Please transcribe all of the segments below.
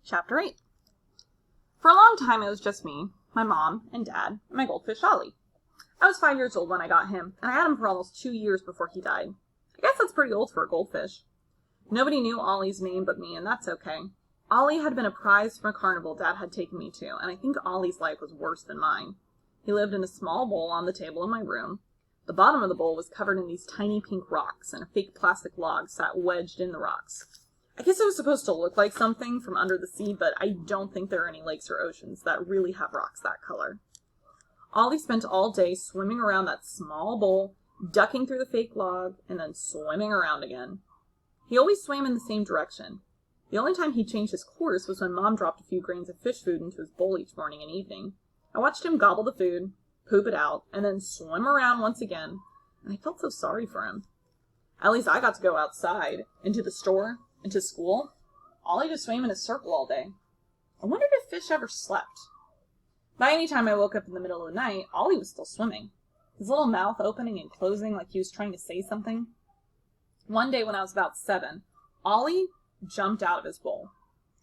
Chapter 8. For a long time it was just me, my mom, and Dad, and my goldfish Ollie. I was 5 years old when I got him, and I had him for almost 2 years before he died. I guess that's pretty old for a goldfish. Nobody knew Ollie's name but me, and that's okay. Ollie had been a prize from a carnival Dad had taken me to, and I think Ollie's life was worse than mine. He lived in a small bowl on the table in my room. The bottom of the bowl was covered in these tiny pink rocks, and a fake plastic log sat wedged in the rocks. I guess it was supposed to look like something from under the sea, but I don't think there are any lakes or oceans that really have rocks that color. Ollie spent all day swimming around that small bowl, ducking through the fake log, and then swimming around again. He always swam in the same direction. The only time he changed his course was when Mom dropped a few grains of fish food into his bowl each morning and evening. I watched him gobble the food, poop it out, and then swim around once again, and I felt so sorry for him. At least I got to go outside, into the store, into school. Ollie just swam in a circle all day. I wondered if fish ever slept. By any time I woke up in the middle of the night, Ollie was still swimming, his little mouth opening and closing like he was trying to say something. One day when I was about 7, Ollie jumped out of his bowl.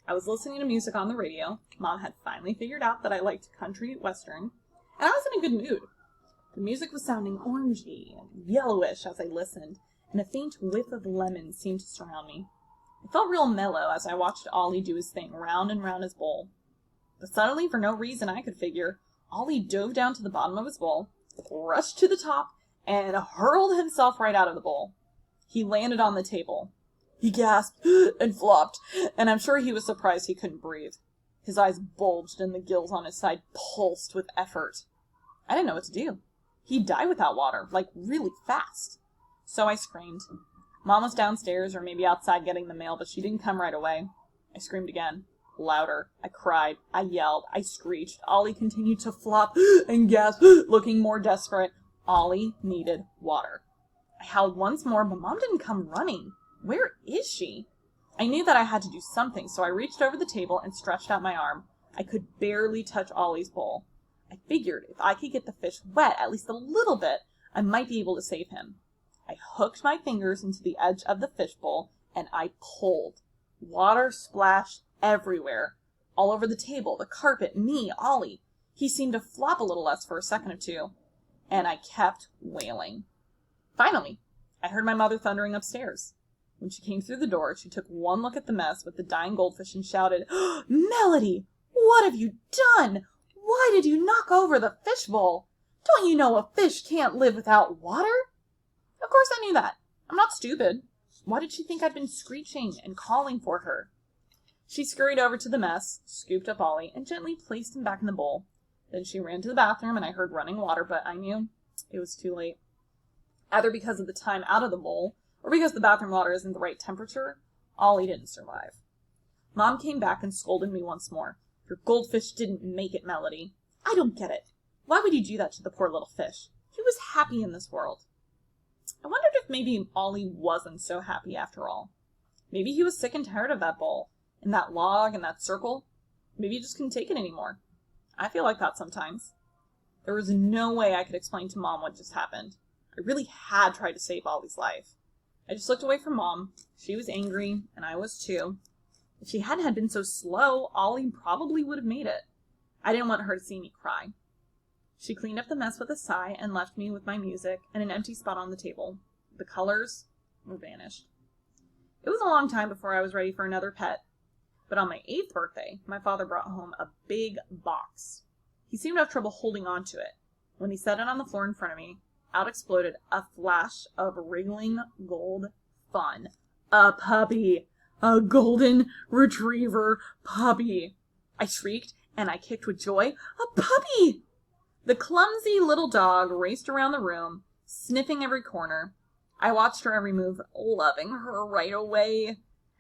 I was listening to music on the radio. Mom had finally figured out that I liked country western, and I was in a good mood. The music was sounding orangey and yellowish as I listened, and a faint whiff of lemon seemed to surround me. I felt real mellow as I watched Ollie do his thing round and round his bowl. But suddenly, for no reason I could figure, Ollie dove down to the bottom of his bowl, rushed to the top, and hurled himself right out of the bowl. He landed on the table. He gasped and flopped, and I'm sure he was surprised he couldn't breathe. His eyes bulged and the gills on his side pulsed with effort. I didn't know what to do. He'd die without water, like really fast. So I screamed. Mom was downstairs or maybe outside getting the mail, but she didn't come right away. I screamed again. Louder. I cried. I yelled. I screeched. Ollie continued to flop and gasp, looking more desperate. Ollie needed water. I howled once more, but Mom didn't come running. Where is she? I knew that I had to do something, so I reached over the table and stretched out my arm. I could barely touch Ollie's bowl. I figured if I could get the fish wet at least a little bit, I might be able to save him. I hooked my fingers into the edge of the fishbowl, and I pulled. Water splashed everywhere. All over the table, the carpet, me, Ollie. He seemed to flop a little less for a second or two, and I kept wailing. Finally, I heard my mother thundering upstairs. When she came through the door, she took one look at the mess with the dying goldfish and shouted, "Melody, what have you done? Why did you knock over the fishbowl? Don't you know a fish can't live without water?" Of course I knew that. I'm not stupid. Why did she think I'd been screeching and calling for her? She scurried over to the mess, scooped up Ollie, and gently placed him back in the bowl. Then she ran to the bathroom, and I heard running water, but I knew it was too late. Either because of the time out of the bowl, or because the bathroom water isn't the right temperature, Ollie didn't survive. Mom came back and scolded me once more. "Your goldfish didn't make it, Melody." "I don't get it. Why would you do that to the poor little fish? He was happy in this world." I wondered if maybe Ollie wasn't so happy after all. Maybe he was sick and tired of that bowl, and that log, and that circle. Maybe he just couldn't take it anymore. I feel like that sometimes. There was no way I could explain to Mom what just happened. I really had tried to save Ollie's life. I just looked away from Mom. She was angry, and I was too. If she hadn't had been so slow, Ollie probably would have made it. I didn't want her to see me cry. She cleaned up the mess with a sigh and left me with my music and an empty spot on the table. The colors were vanished. It was a long time before I was ready for another pet. But on my 8th birthday, my father brought home a big box. He seemed to have trouble holding on to it. When he set it on the floor in front of me, out exploded a flash of wriggling gold fun. A puppy! A golden retriever puppy! I shrieked and I kicked with joy. A puppy! The clumsy little dog raced around the room, sniffing every corner. I watched her every move, loving her right away.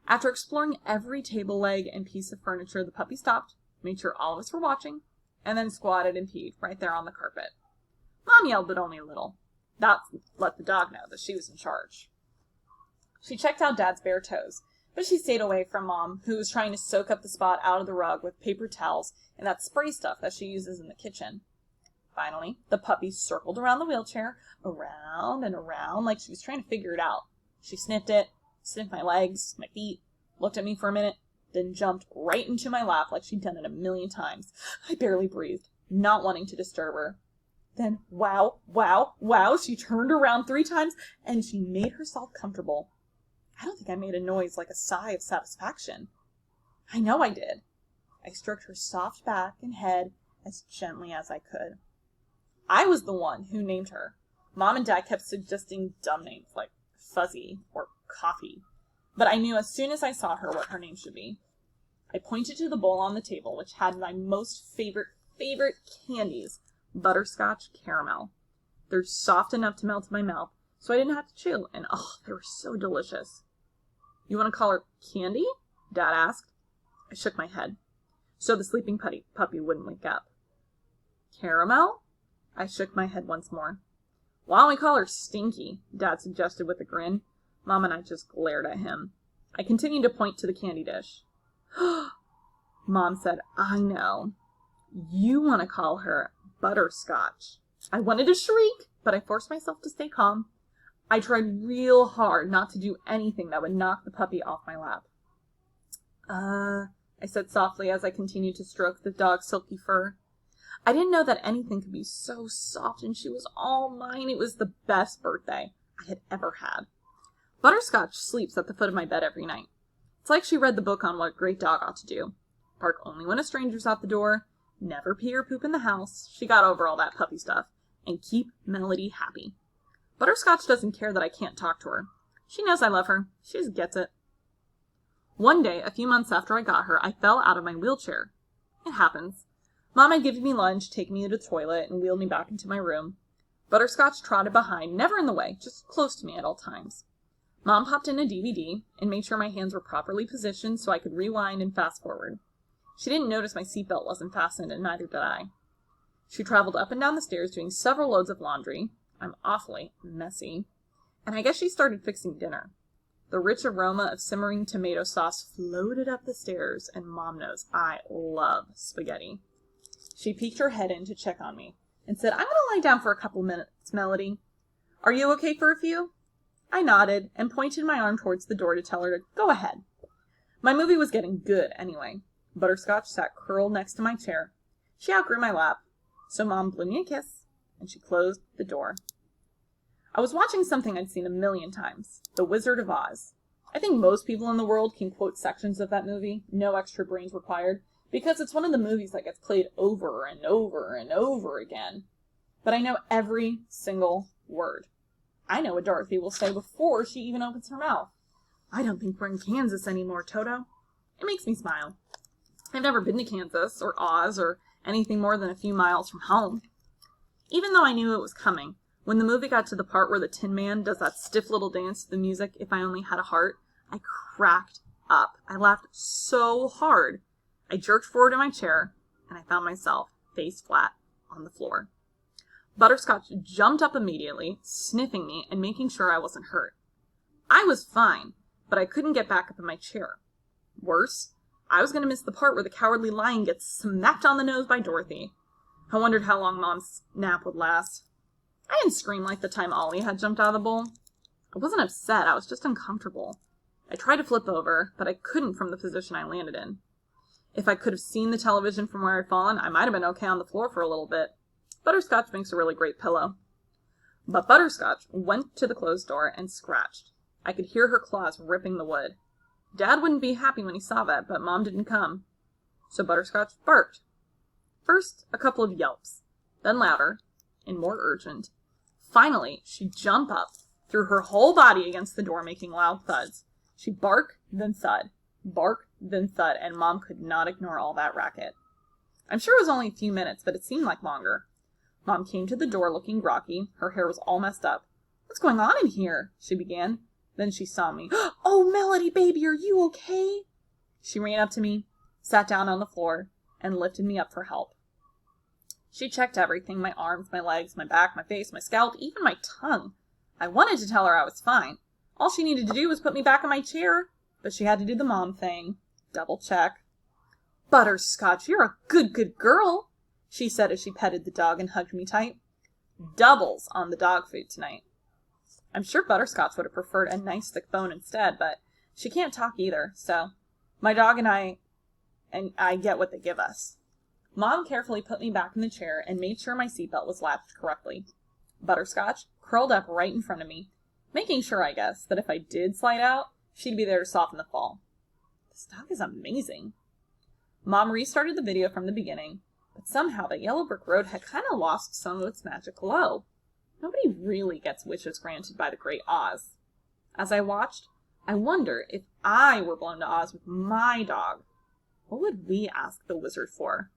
After exploring every table leg and piece of furniture, the puppy stopped, made sure all of us were watching, and then squatted and peed right there on the carpet. Mom yelled, but only a little. That let the dog know that she was in charge. She checked out Dad's bare toes, but she stayed away from Mom, who was trying to soak up the spot out of the rug with paper towels and that spray stuff that she uses in the kitchen. Finally, the puppy circled around the wheelchair, around and around, like she was trying to figure it out. She sniffed it, sniffed my legs, my feet, looked at me for a minute, then jumped right into my lap like she'd done it 1,000,000 times. I barely breathed, not wanting to disturb her. Then, wow, wow, wow, she turned around 3 times and she made herself comfortable. I don't think I made a noise like a sigh of satisfaction. I know I did. I stroked her soft back and head as gently as I could. I was the one who named her. Mom and Dad kept suggesting dumb names like Fuzzy or Coffee, but I knew as soon as I saw her what her name should be. I pointed to the bowl on the table, which had my most favorite candies, butterscotch caramel. They're soft enough to melt in my mouth, so I didn't have to chew, and they were so delicious. You want to call her Candy? Dad asked. I shook my head, so the sleeping puppy wouldn't wake up. Caramel? I shook my head once more. Why don't we call her Stinky? Dad suggested with a grin. Mom and I just glared at him. I continued to point to the candy dish. Mom said, I know. You want to call her Butterscotch. I wanted to shriek, but I forced myself to stay calm. I tried real hard not to do anything that would knock the puppy off my lap. I said softly as I continued to stroke the dog's silky fur. I didn't know that anything could be so soft, and she was all mine. It was the best birthday I had ever had. Butterscotch sleeps at the foot of my bed every night. It's like she read the book on what a great dog ought to do. Bark only when a stranger's out the door, never pee or poop in the house, she got over all that puppy stuff, and keep Melody happy. Butterscotch doesn't care that I can't talk to her. She knows I love her. She just gets it. One day, a few months after I got her, I fell out of my wheelchair. It happens. Mom had given me lunch, taken me to the toilet, and wheeled me back into my room. Butterscotch trotted behind, never in the way, just close to me at all times. Mom popped in a DVD and made sure my hands were properly positioned so I could rewind and fast forward. She didn't notice my seatbelt wasn't fastened, and neither did I. She traveled up and down the stairs doing several loads of laundry. I'm awfully messy. And I guess she started fixing dinner. The rich aroma of simmering tomato sauce floated up the stairs, and Mom knows I love spaghetti. She peeked her head in to check on me and said, I'm going to lie down for a couple minutes, Melody. Are you okay for a few? I nodded and pointed my arm towards the door to tell her to go ahead. My movie was getting good anyway. Butterscotch sat curled next to my chair. She outgrew my lap, so Mom blew me a kiss, and she closed the door. I was watching something I'd seen 1,000,000 times, The Wizard of Oz. I think most people in the world can quote sections of that movie, no extra brains required, because it's one of the movies that gets played over and over and over again. But I know every single word. I know what Dorothy will say before she even opens her mouth. I don't think we're in Kansas anymore, Toto. It makes me smile. I've never been to Kansas or Oz or anything more than a few miles from home. Even though I knew it was coming, when the movie got to the part where the Tin Man does that stiff little dance to the music, If I Only Had a Heart, I cracked up. I laughed so hard. I jerked forward in my chair, and I found myself face flat on the floor. Butterscotch jumped up immediately, sniffing me and making sure I wasn't hurt. I was fine, but I couldn't get back up in my chair. Worse, I was going to miss the part where the Cowardly Lion gets smacked on the nose by Dorothy. I wondered how long Mom's nap would last. I didn't scream like the time Ollie had jumped out of the bowl. I wasn't upset, I was just uncomfortable. I tried to flip over, but I couldn't from the position I landed in. If I could have seen the television from where I'd fallen, I might have been okay on the floor for a little bit. Butterscotch makes a really great pillow. But Butterscotch went to the closed door and scratched. I could hear her claws ripping the wood. Dad wouldn't be happy when he saw that, but Mom didn't come. So Butterscotch barked. First, a couple of yelps, then louder and more urgent. Finally, she'd jump up, threw her whole body against the door, making loud thuds. She'd bark, then thud. Bark, then thud, and Mom could not ignore all that racket. I'm sure it was only a few minutes, but it seemed like longer. Mom came to the door looking groggy. Her hair was all messed up. What's going on in here? She began. Then she saw me. Oh, Melody, baby, are you okay? She ran up to me, sat down on the floor, and lifted me up for help. She checked everything, my arms, my legs, my back, my face, my scalp, even my tongue. I wanted to tell her I was fine. All she needed to do was put me back in my chair, but she had to do the Mom thing. Double check. Butterscotch, you're a good girl, she said as she petted the dog and hugged me tight. Doubles on the dog food tonight. I'm sure Butterscotch would have preferred a nice thick bone instead, but she can't talk either, so My dog and I get what they give us. Mom carefully put me back in the chair and made sure my seatbelt was latched correctly. Butterscotch curled up right in front of me, making sure, I guess, that if I did slide out, she'd be there to soften the fall. This dog is amazing. Mom restarted the video from the beginning, but somehow the Yellow Brick Road had kind of lost some of its magic glow. Nobody really gets wishes granted by the Great Oz. As I watched, I wonder if I were blown to Oz with my dog, what would we ask the wizard for?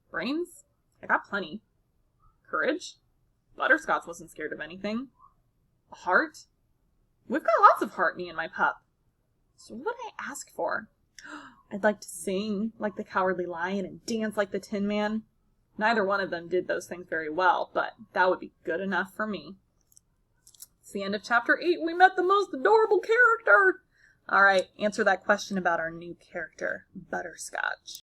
Brains? I got plenty. Courage? Butterscotch wasn't scared of anything. A heart? We've got lots of heart, me and my pup. So what would I ask for? I'd like to sing like the Cowardly Lion and dance like the Tin Man. Neither one of them did those things very well, but that would be good enough for me. It's the end of chapter 8. We met the most adorable character. All right, answer that question about our new character, Butterscotch.